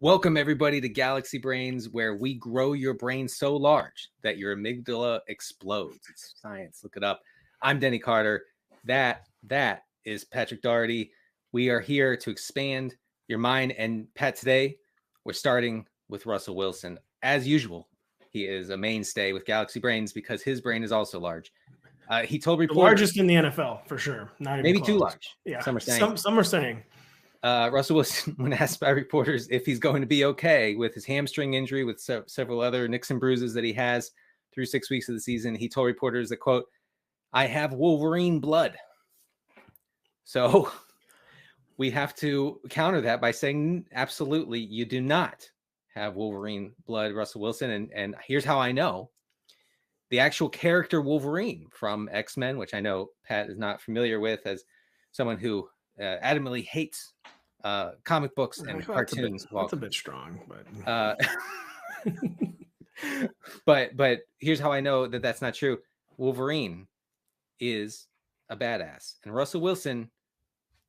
Welcome, everybody, to Galaxy Brains, where we grow your brain so large that your amygdala explodes. It's science. Look it up. I'm Denny Carter. That is Patrick Doherty. We are here to expand your mind. And Pat, today we're starting with Russell Wilson. As usual, he is a mainstay with Galaxy Brains because his brain is also large. He told reporters, the largest in the NFL for sure. Not even maybe close. too large. Yeah, some are saying. Some are saying. Russell Wilson, when asked by reporters if he's going to be okay with his hamstring injury, with several other nicks and bruises that he has through 6 weeks of the season, he told reporters that, quote, "I have Wolverine blood." So we have to counter that by saying, absolutely, you do not have Wolverine blood, Russell Wilson. And here's how I know. The actual character Wolverine from X-Men, which I know Pat is not familiar with as someone who adamantly hates comic books and cartoons. That's a bit strong, but here's how I know that that's not true. Wolverine is a badass, and Russell Wilson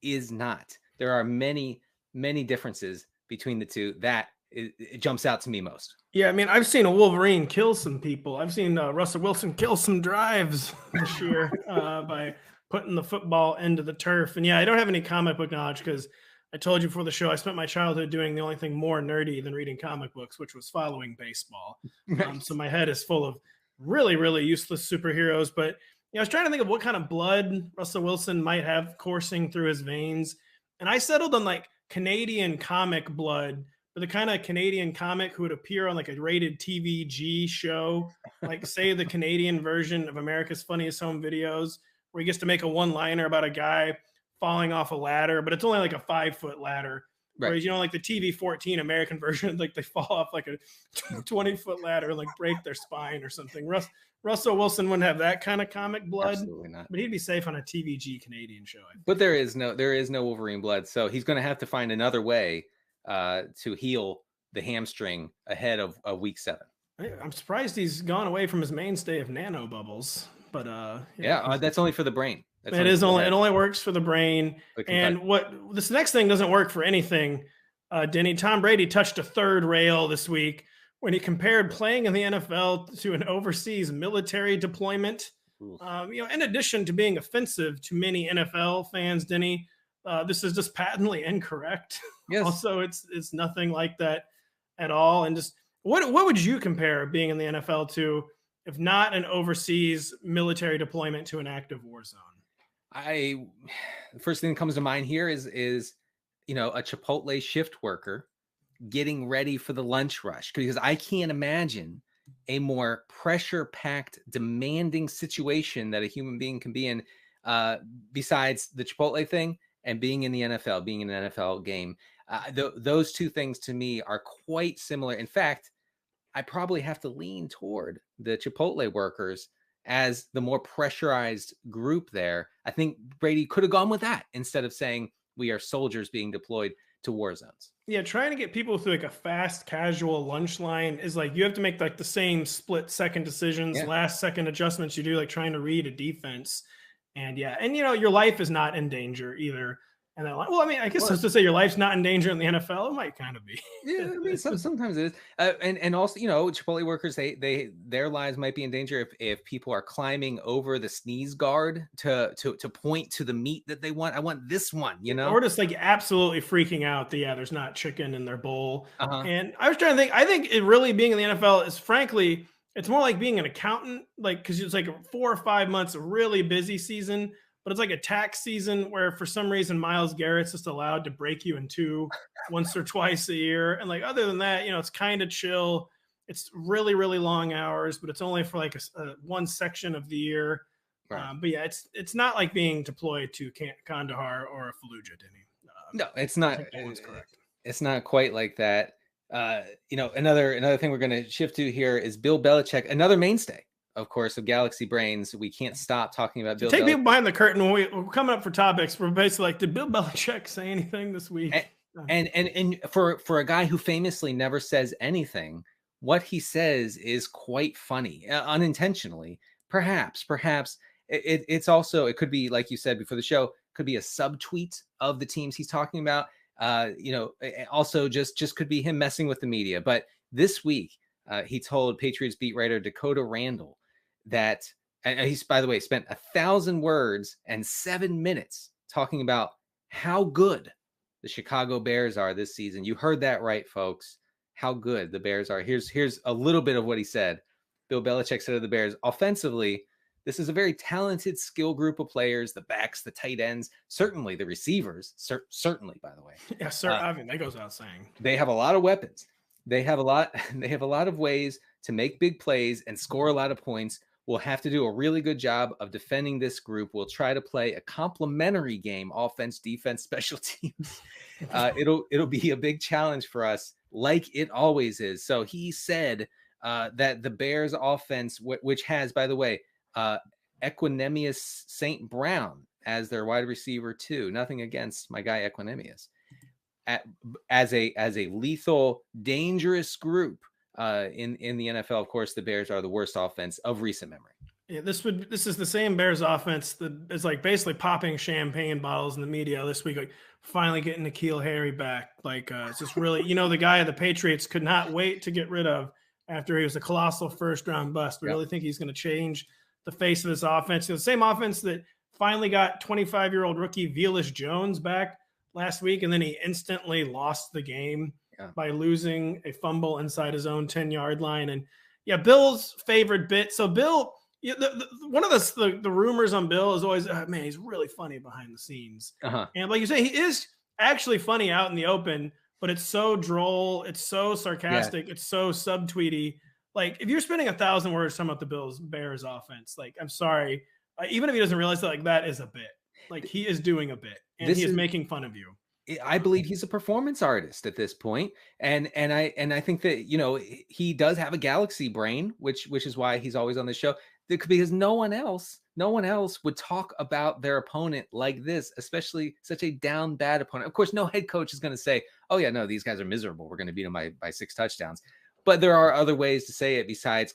is not. There are many differences between the two that it jumps out to me most. Yeah, I mean, I've seen a Wolverine kill some people. I've seen Russell Wilson kill some drives this year by putting the football into the turf. And yeah, I don't have any comic book knowledge because I told you before the show, I spent my childhood doing the only thing more nerdy than reading comic books, which was following baseball. So my head is full of really, really useless superheroes. But I was trying to think of what kind of blood Russell Wilson might have coursing through his veins. And I settled on like Canadian comic blood, but the kind of Canadian comic who would appear on like a rated TVG show, like say the Canadian version of America's Funniest Home Videos, where he gets to make a one-liner about a guy falling off a ladder, but it's only like a 5-foot ladder. Right. Whereas, like the TV-14 American version, like they fall off like a 20-foot ladder and like break their spine or something. Russell Wilson wouldn't have that kind of comic blood. Absolutely not. But he'd be safe on a TVG Canadian show. But there is no Wolverine blood, so he's going to have to find another way to heal the hamstring ahead of week 7. I'm surprised he's gone away from his mainstay of nano bubbles. But that's only for the brain. It only works for the brain. And what this next thing doesn't work for anything. Denny, Tom Brady touched a third rail this week when he compared playing in the NFL to an overseas military deployment. In addition to being offensive to many NFL fans, Denny, this is just patently incorrect. Yes. Also, it's nothing like that at all. And just what would you compare being in the NFL to, if not an overseas military deployment to an active war zone? The first thing that comes to mind here is a Chipotle shift worker getting ready for the lunch rush, because I can't imagine a more pressure-packed, demanding situation that a human being can be in, besides the Chipotle thing and being in the NFL, being in an NFL game. Those two things to me are quite similar. In fact, I probably have to lean toward the Chipotle workers as the more pressurized group there. I think Brady could have gone with that instead of saying we are soldiers being deployed to war zones. Yeah, trying to get people through like a fast casual lunch line is like you have to make like the same split second decisions, last second adjustments you do, like trying to read a defense. And your life is not in danger either. And then, I guess to say your life's not in danger in the NFL, it might kind of be. Yeah, I mean, sometimes it is. And also, Chipotle workers, their lives might be in danger if people are climbing over the sneeze guard to point to the meat that they want. I want this one, Or just like absolutely freaking out that, there's not chicken in their bowl. And I was trying to think, I think it really being in the NFL is frankly, it's more like being an accountant, like, because it's like 4 or 5 months of really busy season. But it's like a tax season where for some reason Myles Garrett's just allowed to break you in two once or twice a year. And like other than that, it's kind of chill. It's really, really long hours, but it's only for like a one section of the year. Right. But yeah, it's not like being deployed to Kandahar or Fallujah, Denny. No, it's not. Correct. It's not quite like that. Another thing we're going to shift to here is Bill Belichick, another mainstay, of course, of Galaxy Brains. We can't stop talking about Bill Belichick. People behind the curtain when we're coming up for topics. We're basically like, did Bill Belichick say anything this week? And for a guy who famously never says anything, what he says is quite funny, unintentionally. Perhaps it's also, it could be, like you said before the show, could be a subtweet of the teams he's talking about. Also just could be him messing with the media. But this week, he told Patriots beat writer Dakota Randall that, and he's, by the way, spent 1,000 words and 7 minutes talking about how good the Chicago Bears are this season. You heard that right, folks. How good the Bears are. Here's a little bit of what he said. Bill Belichick said of the Bears, offensively, this is a very talented skill group of players, the backs, the tight ends, certainly the receivers, certainly, by the way. Yes, sir. I mean, that goes without saying. They have a lot of weapons. They have a lot of ways to make big plays and score a lot of points. We'll have to do a really good job of defending this group. We'll try to play a complementary game, offense, defense, special teams. It'll be a big challenge for us, like it always is. So he said that the Bears offense, which has, by the way, Equanimeous St. Brown as their wide receiver too. Nothing against my guy Equanimeous. As a lethal, dangerous group in the NFL, of course, the Bears are the worst offense of recent memory. Yeah, this is the same Bears offense that is like basically popping champagne bottles in the media this week, like finally getting N'Keal Harry back. Like it's just really, the guy the Patriots could not wait to get rid of after he was a colossal first-round bust. We really think he's going to change the face of this offense. The same offense that finally got 25-year-old rookie Velus Jones back last week, and then he instantly lost the game by losing a fumble inside his own 10-yard line. And Bill's favorite bit. So Bill, one of the rumors on Bill is always, man, he's really funny behind the scenes. And like you say, he is actually funny out in the open, but it's so droll, it's so sarcastic, it's so subtweety. Like if you're spending 1,000 words talking about the Bears offense, like I'm sorry, even if he doesn't realize that, like that is a bit. Like he is doing a bit, and he is making fun of you. I believe he's a performance artist at this point, and I think that he does have a galaxy brain, which is why he's always on the show. Because no one else would talk about their opponent like this, especially such a down bad opponent. Of course, no head coach is going to say, "Oh yeah, no, these guys are miserable. We're going to beat them by 6 touchdowns." But there are other ways to say it besides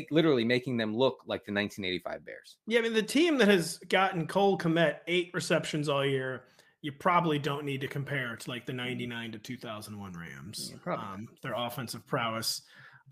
literally making them look like the 1985 Bears. Yeah, I mean, the team that has gotten Cole Kmet 8 receptions all year, you probably don't need to compare to like the 99 to 2001 Rams. Their offensive prowess.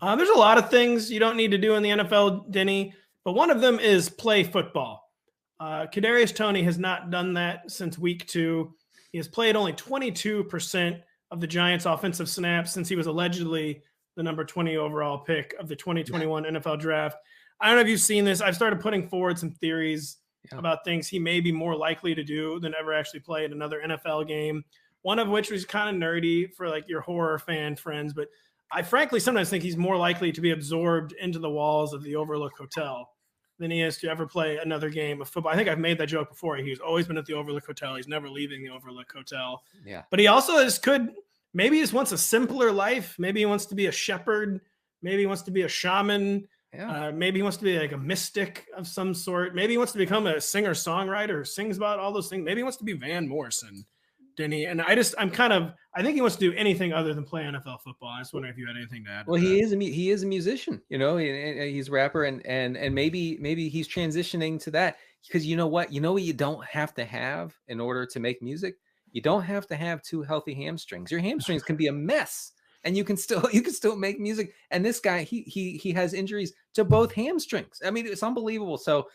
There's a lot of things you don't need to do in the NFL, Denny, but one of them is play football. Kadarius Toney has not done that since week 2. He has played only 22% of the Giants' offensive snaps since he was allegedly the number 20 overall pick of the 2021 NFL draft. I don't know if you've seen this. I've started putting forward some theories about things he may be more likely to do than ever actually play in another NFL game. One of which was kind of nerdy for like your horror fan friends, but I frankly sometimes think he's more likely to be absorbed into the walls of the Overlook Hotel than he is to ever play another game of football. I think I've made that joke before. He's always been at the Overlook Hotel. He's never leaving the Overlook Hotel. Yeah. But he also maybe he just wants a simpler life. Maybe he wants to be a shepherd. Maybe he wants to be a shaman. Yeah. Maybe he wants to be like a mystic of some sort. Maybe he wants to become a singer-songwriter who sings about all those things. Maybe he wants to be Van Morrison, Denny. And I think he wants to do anything other than play NFL football. I was wondering if you had anything to add. Well, he is a musician, he's a rapper, and maybe he's transitioning to that, because you know what you don't have to have in order to make music. You don't have to have 2 healthy hamstrings. Your hamstrings can be a mess, and you can still make music. And this guy, he has injuries to both hamstrings. I mean, it's unbelievable. So,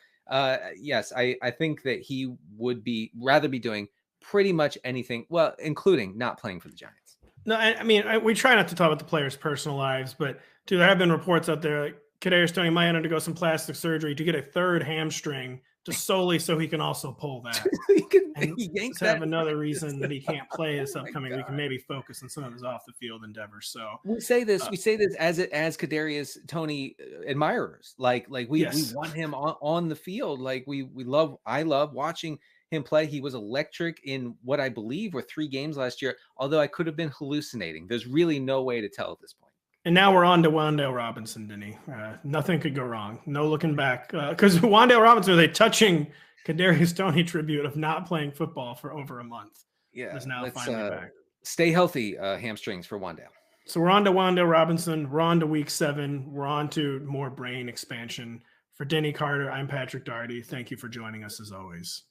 yes, I think that he would rather be doing pretty much anything, well, including not playing for the Giants. No, I mean, we try not to talk about the players' personal lives, but there have been reports out there like Kadarius Toney might undergo some plastic surgery to get a 3rd hamstring, just solely so he can also pull that. he have another reason that he can't play this upcoming week, and maybe focus on some of his off the field endeavors. So we say this as Kadarius Toney admirers, like we want him on the field. Like I love watching him play. He was electric in what I believe were 3 games last year, although I could have been hallucinating. There's really no way to tell at this point. And now we're on to Wan'Dale Robinson, Denny. Nothing could go wrong. No looking back. Because Wan'Dale Robinson with a touching Kadarius Toney tribute of not playing football for over a month. Yeah. Is now finally back. Stay healthy, hamstrings for Wan'Dale. So we're on to Wan'Dale Robinson. We're on to week 7. We're on to more brain expansion. For Denny Carter, I'm Patrick Daugherty. Thank you for joining us as always.